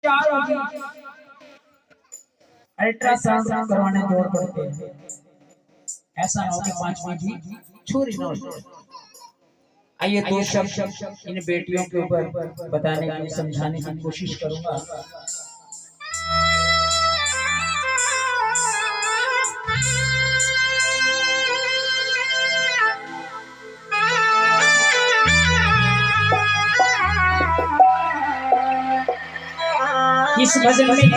4 होगी। अल्ट्रासाउंड करवाने दौड़ पड़ते हैं, ऐसा ना हो कि 5वीं भी छोरी ना हो। आइए 2 शब्द इन बेटियों के ऊपर बताने की, समझाने की कोशिश करूंगा। इस भजन में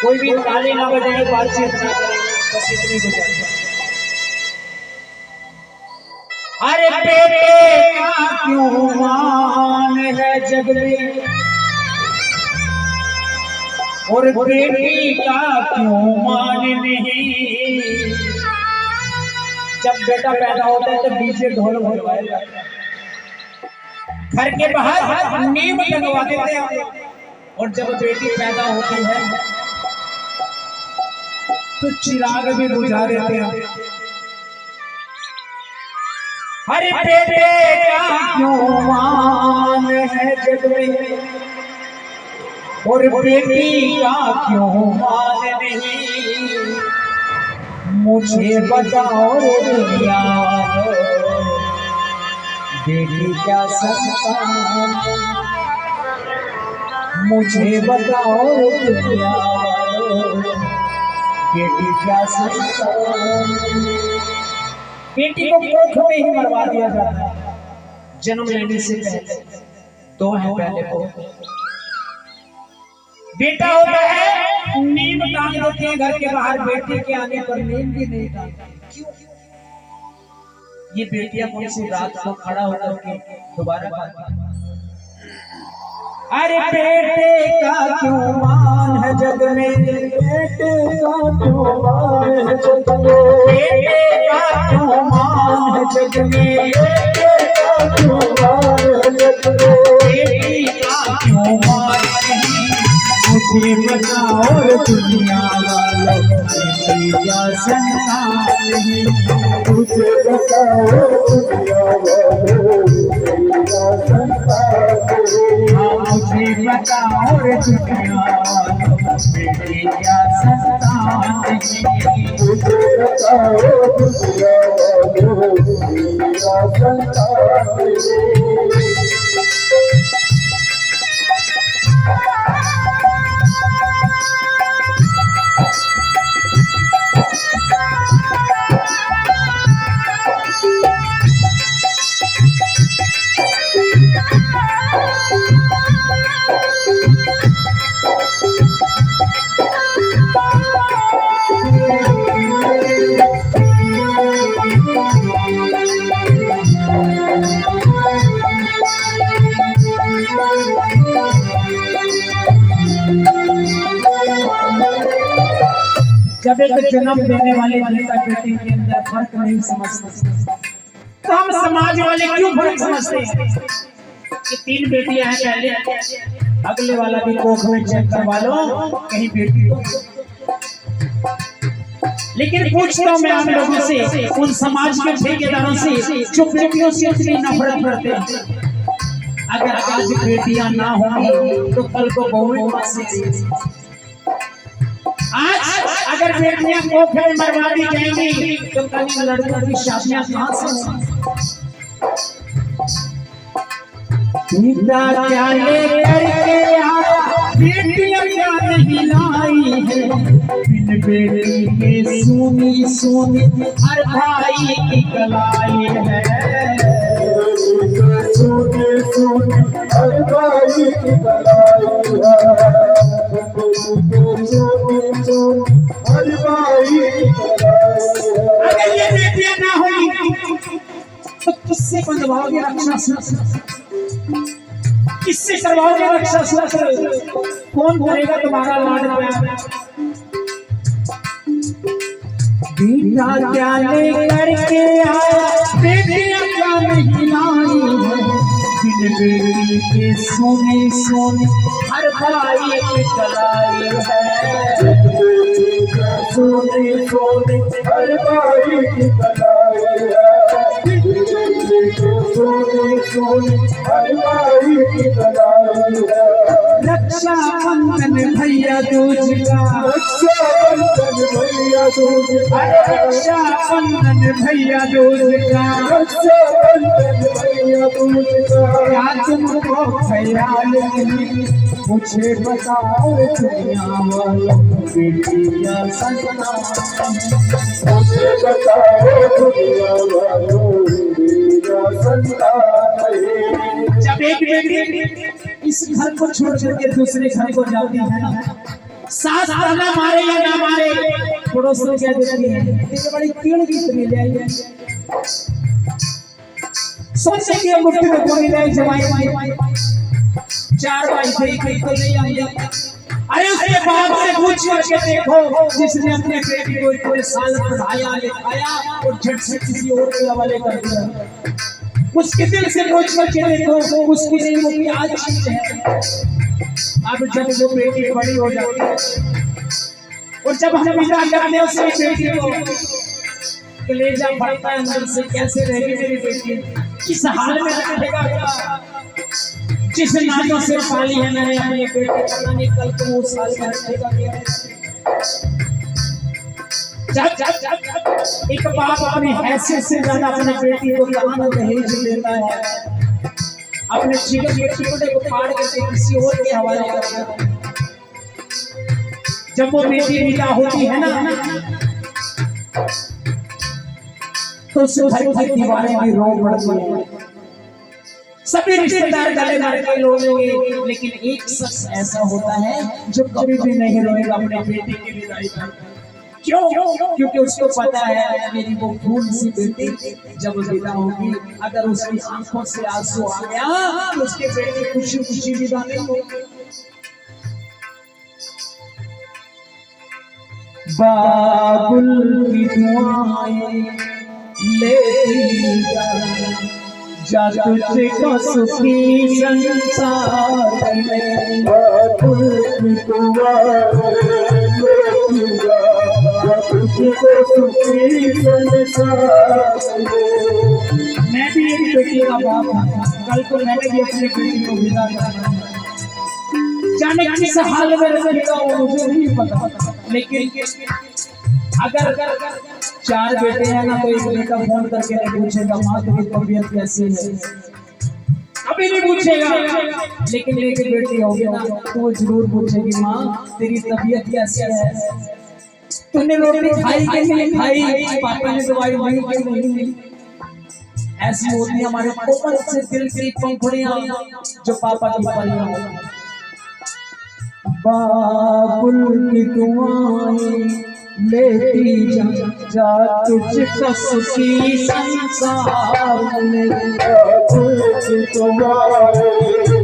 कोई भी ताली ना बजाए, बातचीत ना करे, बस इतनी गुजारिश। अरे बेटे का क्यों मान है जग में, और बेटी का क्यों मान नहीं। जब बेटा पैदा होता है तो डीजे ढोल बजवाया जाता है, घर के बाहर नींव लगवा देते हैं। और जब बेटी पैदा होती है तो चिराग भी बुझा देते हैं। अरे बेटे का क्यों मान है जग में, और बेटी का क्यों मान नहीं। मुझे बताओ दुनिया बेटी क्या संस्कार, मुझे बताओ दुनिया बेटी क्या संस्कार। बेटी को कोख में ही मरवा दिया जाता है जन्म लेने से पहले। तो है पहले को बेटा होता है, नींद टांग देते हैं घर के बाहर, बेटी के आने पर नींद भी नहीं टांगते। क्यों? ये बेटियां कौन सी रात को खड़ा होकर के दोबारा बात। अरे बेटे का क्यों मान है जग में, बेटे का क्यों मान है जग में, बेटे का क्यों मान है जग में, बेटे का क्यों मान है जग में, बेटी का क्यों मान नहीं। मुझे बताओ दुनिया वालों बेटी क्या संतान है, मुझे बताओ दुनिया वालों बेटी क्या संतान है। मुझे बताओ दुनिया वालों बेटी क्या संतान है, मुझे बताओ दुनिया वालों बेटी क्या संतान है। जब एक जन्म देने वाले बेटा बेटी के अंदर फर्क नहीं समझते तो हम समाज वाले क्यों फर्क समझते हैं कि 3 बेटियां हैं पहले, अगले वाला भी कोख में चेक करवा लो कहीं बेटी हो। लेकिन पूछता हूं मैं आप लोगों से, उन समाज के ठेकेदारों से जो बेटियों से इतनी नफरत करते हैं, अगर आज बेटियां ना होंगी तो कल को बहुएं बचेंगी। आज अगर बेटियां कोख में मरवा दी जाएंगी तो कल लड़कों की शादियां कहां से होंगी। पिता क्या लेकर के आया, बेटियां क्या नहीं लाई है, बिन बेटी के सुनी सुनी हर भाई की कलाई है, सुनी सुनी हर भाई की कलाई है, अगर ये बेटियां ना होगी तो किससे बंधवाओगे रक्षा, किससे करवाओगे रक्षा सूत्र, कौन करेगा तुम्हारा लाड प्यार। बेटा क्या लेकर के आया, बेटियां क्या नहीं लाई है, बिन बेटी के सोने सोने हर भाई की कलाई है, सोने सोने हर भाई की कलाई है, सोने सोने हर भाई की कलाई है। रक्षाबंधन भैया दूज का, रक्षाबंधन भैया दूज का, रक्षाबंधन भैया दूज का, रक्षाबंधन भैया दूज का। क्या तुमको ख्याल नहीं मुझे बताओ दुनिया वालों बेटी का संतान, मुझे बताओ दुनिया वालों मेरा संतान है। जब एक बेटी इस घर को छोड़ करके दूसरे घर को जाती है ना, सास ताना मारे या ना मारे, पड़ोस में क्या देती है, ये बड़ी कीड़ की तरह ले आई है। सोचे कि मुट्ठी में कोई नहीं जमाई, चार भाई थे एक तो नहीं आई। अरे उसके बाप से पूछ करके देखो जिसने अपने बेटी को इतने साल पढ़ाया लिखाया और झट से किसी और के हवाले कर दिया। उसके दिल से पूछ करके देखो उसकी नहीं वो भी आज चीज है। अब जब वो बेटी बड़ी हो जाती है और जब हम विदा करते हैं उसकी बेटी को, कलेजा फटता है अंदर से, कैसे रहेगी मेरी बेटी, किस हाल में रहेगा। जिस नाजों से पाली है मैंने अपनी बेटी, पता नहीं कल को वो साल का रहेगा क्या। एक बाप अपनी हैसियत से ज्यादा अपनी बेटी को कहाँ न दहेज देता है, अपने जिगर के टुकड़े को फाड़ करके किसी और के हवाले करता है। जब वो बेटी विदा होती है ना तो उस घर की दीवारें भी रो पड़ती हैं, सभी रिश्तेदार गले मार के रोएंगे, लेकिन एक शख्स ऐसा होता है जो कभी भी नहीं रोएगा अपने बेटी की विदाई पर। क्यों? क्योंकि उसको पता है मेरी वो फूल सी बेटी जब विदा होगी, अगर उसकी आंखों से आंसू आ गया तो उसके बेटे खुशी खुशी विदा नहीं होगी। बाबुल की दुआएं ले जा तुझको सुखी संसार में, बाबुल की दुआएं तुझको सुखी संसार में। मैं भी एक बेटी का बाप हूँ, कल को मैंने भी अपनी बेटी को विदा करना है। जाने किस हाल में रहेगा वो मुझे नहीं पता, लेकिन अगर चार बेटे हैं ना तो एक बेटा फोन करके नहीं पूछेगा माँ तेरी तबीयत कैसी है, कभी नहीं पूछेगा। लेकिन एक बेटी होगी ना तो वो जरूर पूछेगी माँ तेरी तबीयत कैसी है, तूने रोटी खाई कि नहीं खाई, पापा ने दवाई दी कि नहीं। ऐसी होती है हमारे कोमल से दिल की पंखुड़ियां जो पापा की परियां होती हैं। बाबुल की दुआएं लेती जा तुझको सुखी संसार में, बाबुल की दुआएं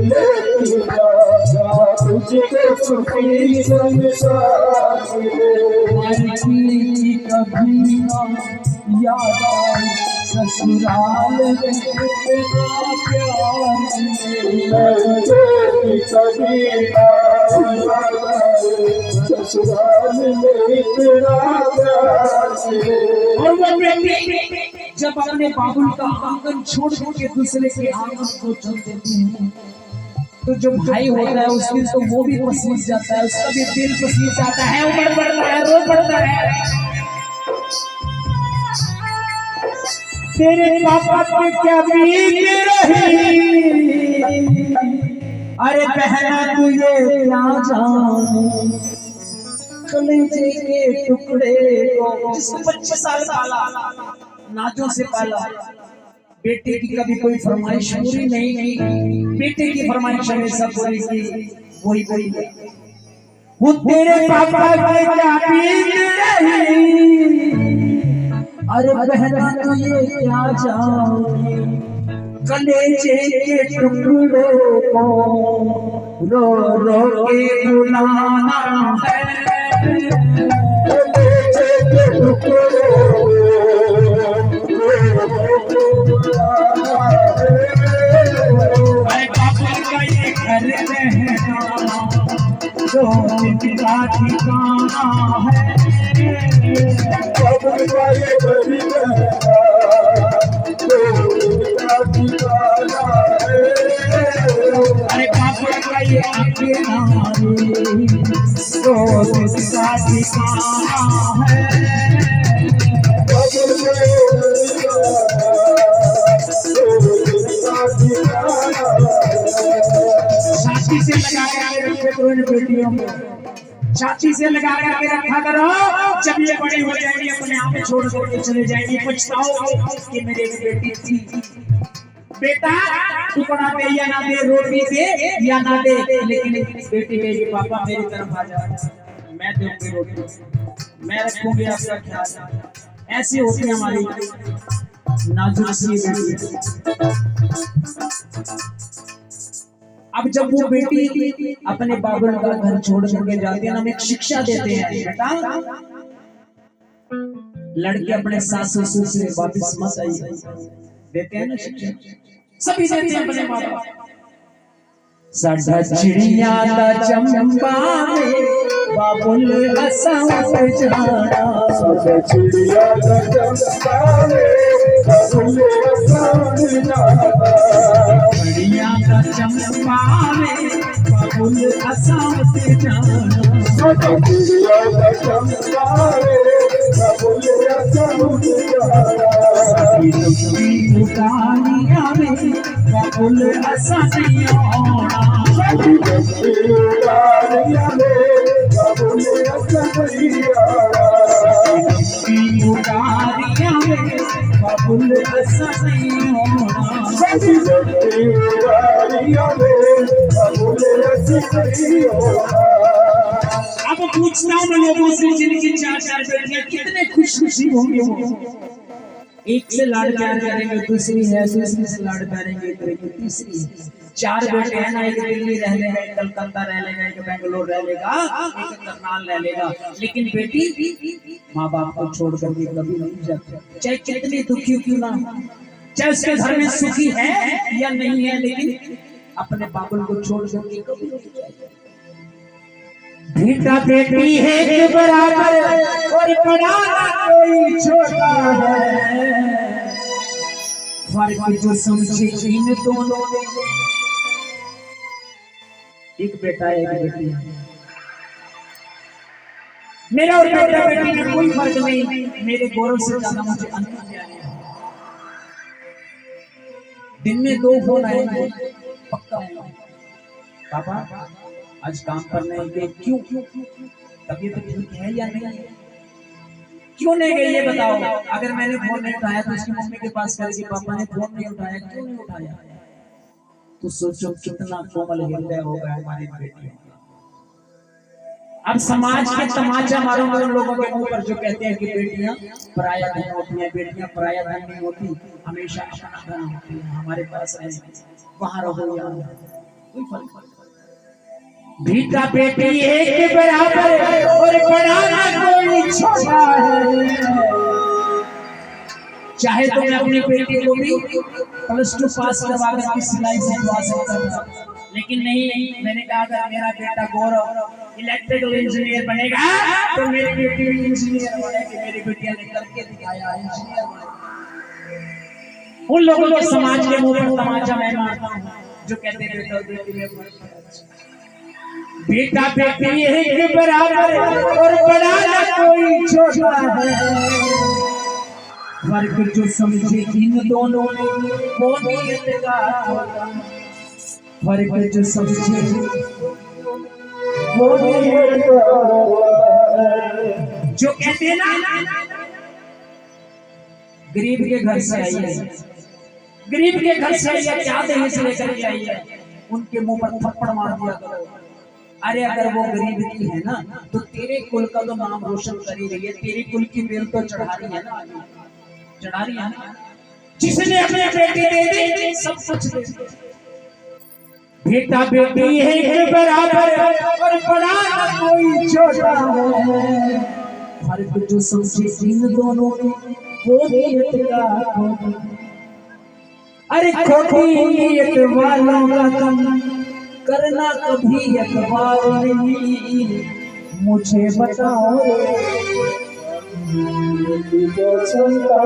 लेती जा तुझको सुखी संसार में। कभी ना याद आए ससुराल में तेरा प्यार, ससुराल में तेरा प्यार। और वो बेटी जब अपने बाबुल का आंगन छोड़ के दूसरे के आंगन को चल देती है तो जो भाई होता है उस दिन तो वो भी पसीज जाता है, उसका भी दिल पसीज जाता है, उमड़ पड़ता है, रो पड़ता है। तेरे पापा पे क्या बीत रही, अरे बहना तुझे क्या जाने, कलेजे के टुकड़े को जिसको 25 साल पाला, नाजों से पाला, बेटे की कभी कोई फरमाइश पूरी नहीं की, बेटे की फरमाइश हमेशा पूरी की, वही पूरी की। वो तेरे पापा के क्या बीत रही, अरे बहना तुझे क्या जाने, कलेजे के टुकड़े को रो रो के बुलाना है, कलेजे के टुकड़े जो पिता ठिकाना है, बाबुल का ये बड़ी बहना जो पिता ठिकाना है। अरे बाबुल का अकेलारी तो किसका ठिकाना है। छाती से लगा के रखे करो इन बेटियों को, छाती से लगा के रखा करो। जब ये बड़ी हो जाएगी अपने आप छोड़ के चले जाएगी, पछताओगे कि मेरी एक बेटी थी। बेटा टुकड़ा दे या ना दे, रोटी दे या ना दे, लेकिन बेटी कहेगी पापा मेरी तरफ आ जाओ, मैं दूंगी रोटी, मैं रखूंगी आपका ख्याल। ऐसी होती है हमारी नाजुक सी बेटी। अब जब वो बेटी अपने बाबुल का घर छोड़ के जाती है ना, हम एक शिक्षा देते हैं बेटा, लड़के अपने सास ससुर से वापिस मत आइए, देते हैं ना शिक्षा, सभी देते हैं अपने माँ बाप। साडा चिड़िया दा चंपा में बाबुल असावत जाना, साडा चिड़िया दा चंपा में बाबुल असावत जाना, चिड़िया दा चंपा में बाबुल असावत जाना, साडा चिड़िया दा चंपा में बाबुल असावत जाना, उतारिया में बाबुल असानिया होना, उतारिया में बाबुल असानिया होना, उतारिया में बाबुल असानिया होना, उतारिया में बाबुल असानिया होना। अब पूछता हूँ लोगों से जिनकी 4-4 बेटियां, कितने खुशी होंगे वो। एक से लाड़ प्यार करेंगे, दूसरी है, दूसरी से लाड़ प्यारेंगे, तीसरी 4 बेटे हैं ना, एक दिल्ली रह लेगा, एक कलकत्ता रह लेगा, एक बेंगलोर रह लेगा, एक करनाल रह लेगा, लेकिन बेटी माँ बाप को छोड़ करके कभी नहीं जाती, चाहे कितनी दुखी क्यों ना, चाहे उसके घर में सुखी है या नहीं है, लेकिन अपने बाबुल को छोड़ करके कभी नहीं जाती। बेटा बेटी है के बराबर और बड़ा ना कोई छोटा है, फर्क जो समझे इन दोनों में, एक बेटा है एक बेटी है, मेरा और बेटा बेटी में कोई फर्क नहीं, मेरे गौरव से ज्यादा मुझे अंतर प्यारे है। दिन में 2 फोन आएंगे पक्का है, पापा आज काम पर नहीं गए, क्यों तबीयत ठीक है या नहीं, क्यों नहीं गई ये बताओ। अगर मैंने फोन नहीं उठाया तो उसकी मम्मी के पास करेगी पापा ने फोन नहीं उठाया, क्यों नहीं उठाया, तो सोचो कितना कोमल हृदय होगा हमारी बेटियों का। अब समाज के तमाचा मारूंगा उन लोगों के मुंह पर जो कहते हैं कि बेटियां पराया धन होती हैं, बेटियां पराया धन नहीं होती, हमेशा अपना धन होती है, हमारे पास है वहां रहो या कोई फर्क नहीं। बेटा बेटी एक बराबर और बड़ा ना कोई छोटा है, चाहे तो मैं अपनी बेटी को भी +2 पास करवा कर की सिलाई सिखवा सकता था, लेकिन नहीं, मैंने कहा अगर मेरा बेटा गौरव इलेक्ट्रिकल इंजीनियर बनेगा तो मेरी बेटी भी इंजीनियर बनेगी, मेरी बेटिया ने करके दिखाया इंजीनियर बनेगी। उन लोगों के समाज के मुंह पर तमाचा मैं मारता हूँ जो कहते हैं बेटा बेटी में बेटा बेटी एक बराबर और बड़ा ना कोई छोटा है, फर्क जो समझे इन दोनों में वो नीयत का होता, फर्क जो समझे वो नीयत का जो कहते हैं ना गरीब के घर से आई है, गरीब के घर से आई है, क्या दहेज लेकर के आई है, उनके मुंह पर थप्पड़ मार दिया करो। अरे अगर वो गरीब की है ना तो तेरे कुल का तो नाम रोशन कर ही रही है, तेरे कुल की बेल तो चढ़ा रही है ना, चढ़ा रही है ना, जिसने अपने बेटी दे दी सब कुछ दे दी। बेटा बेटी है बराबर और बड़ा ना कोई छोटा है, फर्क जो समझे इन दोनों में वो नीयत का होता। अरे खोटी नीयत वालों का कम करना कभी एतबार नहीं, मुझे बताओ बेटी को क्षमता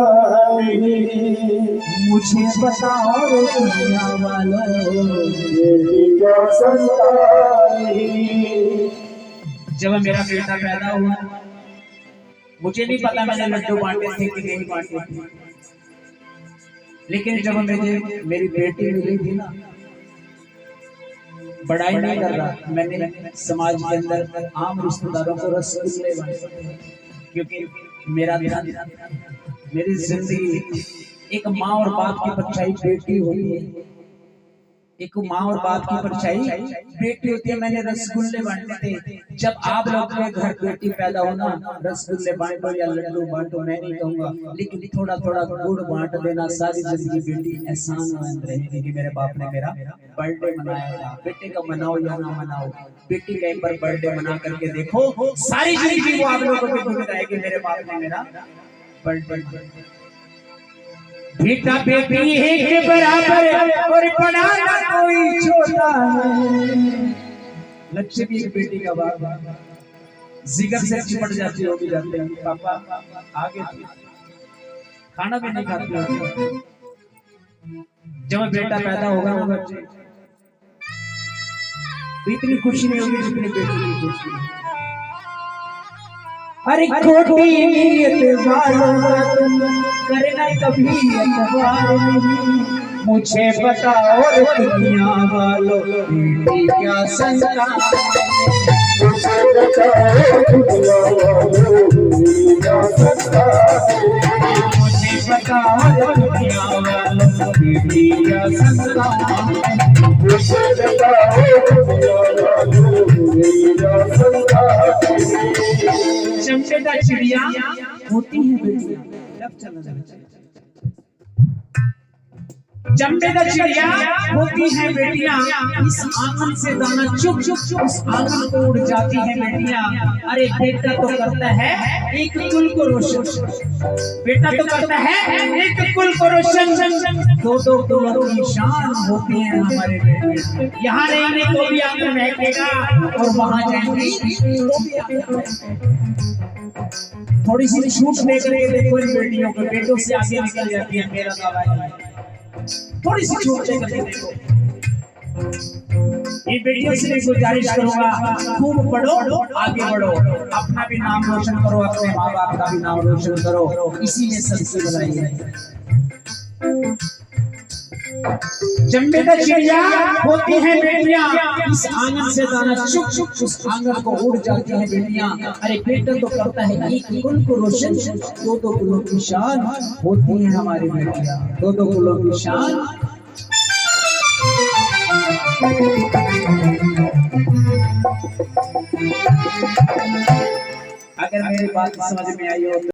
नहीं, मुझे बताओ रे दुनिया वालों, बेटी को क्षमता नहीं। जब मेरा बेटा पैदा हुआ मुझे नहीं पता मैंने लड्डू बांटे थे कि नहीं बांटे थे, लेकिन जब मुझे मेरी बेटी मिली थी ना, बड़ाई नहीं कर रहा, मैंने समाज के अंदर आम रिश्तेदारों को रसगुल्ले बांटे, क्योंकि मेरा ध्यान, मेरी जिंदगी एक माँ और बाप की परछाई बेटी होती है, एक माँ और बाप की परछाई बेटी होती है। मैंने रसगुल्ले बांटे थे। जब आप लोग के घर बेटी पैदा होना, रसगुल्ले बांटो या लड्डू बांटो, मैं नहीं कहूंगा, लेकिन थोड़ा थोड़ा गुड़ बांट देना। सारी जिंदगी बेटी एहसान मंद रहेगी कि मेरे बाप ने मेरा बर्थडे मनाया था। बेटे का मनाओ या ना मनाओ, बेटी का एक बार बर्थडे मना करके देखो, सारी जिंदगी वो आप लोगों को दुख रहेगी मेरे बाप ने मेरा बर्थडे। बेटा बेटी एक बराबर और बड़ा ना कोई छोटा है। लक्ष्मी एक बेटी का बाप जिगर से चिपट जाती होगी, जाते हैं पापा आगे खाना भी नहीं खाती होगी। जब बेटा पैदा होगा बच्चे इतनी खुशी नहीं होगी जितनी बेटी की खुशी है। अरे खोटी नीयत वालों तुम करना कभी एतबार नहीं, मुझे बताओ दुनिया वालों बेटी क्या संतान, मुझे बताओ दुनिया वालों बेटी क्या संतान, मुझे बताओ दुनिया वालों बेटी क्या संतान, मुझे बताओ दुनिया वालों बेटी क्या संतान। चमचेदार चिड़िया होती है बेटियां, चमचेदार चिड़िया होती है बेटियां, इस आंगन से दाना चुप चुप उस आंगन को उड़ जाती है बेटियां। अरे बेटा तो करता है एक कुल को रोशन, बेटा तो करता है एक कुल को रोशन, दो दो कुलों की शान होती है हमारे बेटे। यहाँ रहेंगे तो भी आंगन महकेगा और वहां जाएंगे तो भी आंगन महकेगा। थोड़ी सी छूट दे करके देखो इन बेटियों को, बेटों से आगे निकल जाती है, मेरा दावा है। थोड़ी सी छूट दे करके देखो। इन बेटियों से गुजारिश करूंगा, खूब पढ़ो, आगे बढ़ो, अपना भी नाम रोशन करो, अपने माँ बाप का भी नाम रोशन करो, इसी में सबसे भलाई है। चमचेदार चिड़िया होती है बेटियां, इस आंगन से दाना चुप चुप उस आंगन को उड़ जाती है बेटियां। अरे बेटा तो करता है एक कुल को रोशन, दो दो कुलों की शान होती है हमारी बेटियां, दो दो कुलों की शान। अगर मेरी बात समझ में आई हो